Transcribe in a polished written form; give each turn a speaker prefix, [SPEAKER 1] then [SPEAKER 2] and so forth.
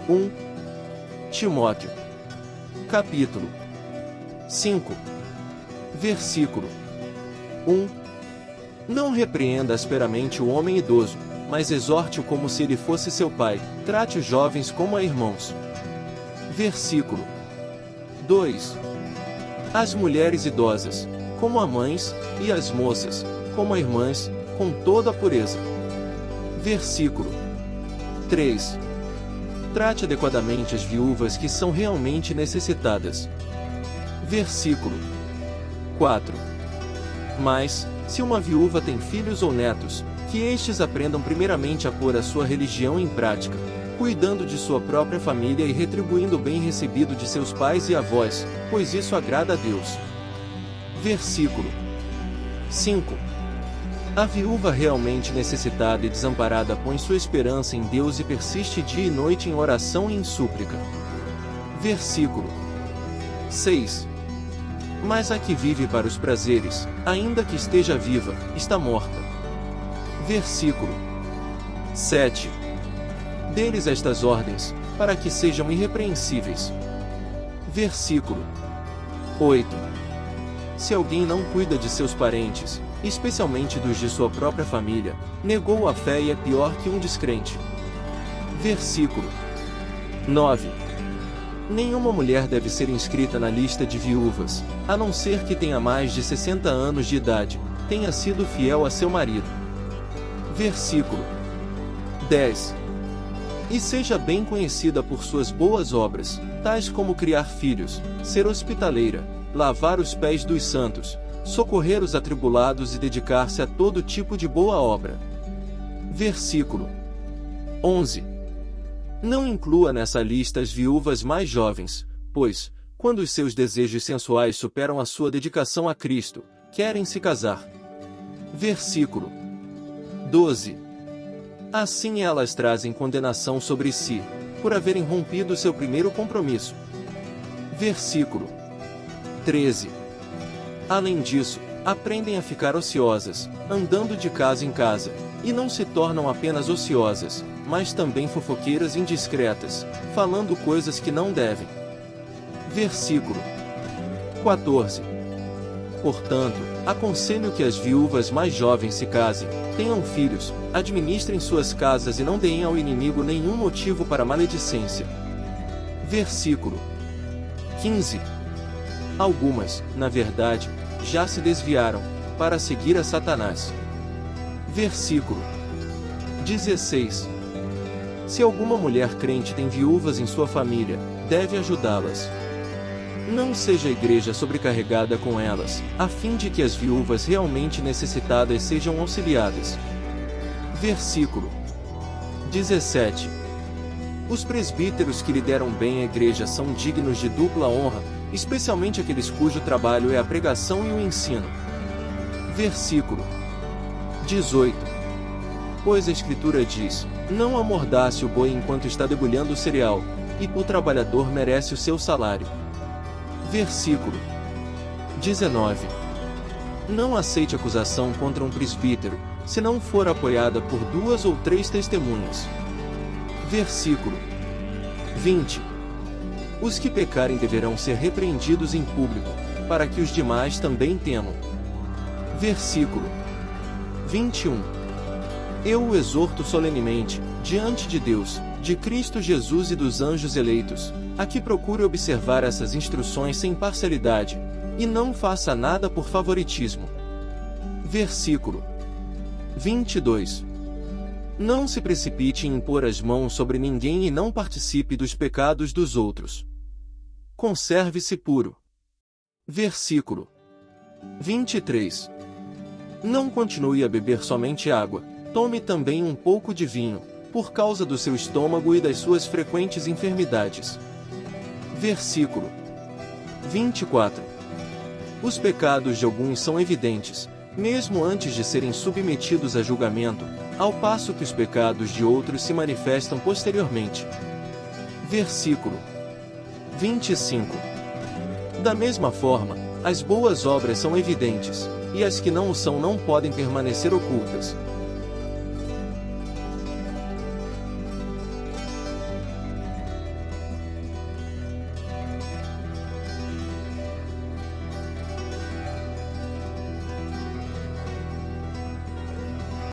[SPEAKER 1] 1 Timóteo, capítulo 5, versículo 1. Não repreenda asperamente o homem idoso, mas exorte-o como se ele fosse seu pai, trate os jovens como a irmãos. Versículo 2. As mulheres idosas, como a mães, e as moças, como a irmãs, com toda a pureza. Versículo 3. Trate adequadamente as viúvas que são realmente necessitadas. Versículo 4. Mas, se uma viúva tem filhos ou netos, que estes aprendam primeiramente a pôr a sua religião em prática, cuidando de sua própria família e retribuindo o bem recebido de seus pais e avós, pois isso agrada a Deus. Versículo 5. A viúva realmente necessitada e desamparada põe sua esperança em Deus e persiste dia e noite em oração e em súplica. Versículo 6. Mas a que vive para os prazeres, ainda que esteja viva, está morta. Versículo 7. Dê-lhes estas ordens, para que sejam irrepreensíveis. Versículo 8. Se alguém não cuida de seus parentes, especialmente dos de sua própria família, negou a fé e é pior que um descrente. Versículo 9. Nenhuma mulher deve ser inscrita na lista de viúvas, a não ser que tenha mais de 60 anos de idade, tenha sido fiel a seu marido. Versículo 10. E seja bem conhecida por suas boas obras, tais como criar filhos, ser hospitaleira, lavar os pés dos santos, socorrer os atribulados e dedicar-se a todo tipo de boa obra. Versículo 11. Não inclua nessa lista as viúvas mais jovens, pois, quando os seus desejos sensuais superam a sua dedicação a Cristo, querem se casar. Versículo 12. Assim elas trazem condenação sobre si, por haverem rompido seu primeiro compromisso. Versículo 13. Além disso, aprendem a ficar ociosas, andando de casa em casa, e não se tornam apenas ociosas, mas também fofoqueiras indiscretas, falando coisas que não devem. Versículo 14. Portanto, aconselho que as viúvas mais jovens se casem, tenham filhos, administrem suas casas e não deem ao inimigo nenhum motivo para maledicência. Versículo 15. Algumas, na verdade, já se desviaram, para seguir a Satanás. Versículo 16. Se alguma mulher crente tem viúvas em sua família, deve ajudá-las. Não seja a igreja sobrecarregada com elas, a fim de que as viúvas realmente necessitadas sejam auxiliadas. Versículo 17. Os presbíteros que lideram bem a igreja são dignos de dupla honra, especialmente aqueles cujo trabalho é a pregação e o ensino. Versículo 18. Pois a Escritura diz: não amordace o boi enquanto está debulhando o cereal, e o trabalhador merece o seu salário. Versículo 19. Não aceite acusação contra um presbítero, se não for apoiada por 2 ou 3 testemunhas. Versículo 20. Os que pecarem deverão ser repreendidos em público, para que os demais também temam. Versículo 21. Eu o exorto solenemente, diante de Deus, de Cristo Jesus e dos anjos eleitos, a que procure observar essas instruções sem parcialidade, e não faça nada por favoritismo. Versículo 22. Não se precipite em impor as mãos sobre ninguém e não participe dos pecados dos outros. Conserve-se puro. Versículo 23. Não continue a beber somente água, tome também um pouco de vinho, por causa do seu estômago e das suas frequentes enfermidades. Versículo 24. Os pecados de alguns são evidentes, mesmo antes de serem submetidos a julgamento, ao passo que os pecados de outros se manifestam posteriormente. Versículo 25. Da mesma forma, as boas obras são evidentes, e as que não o são não podem permanecer ocultas,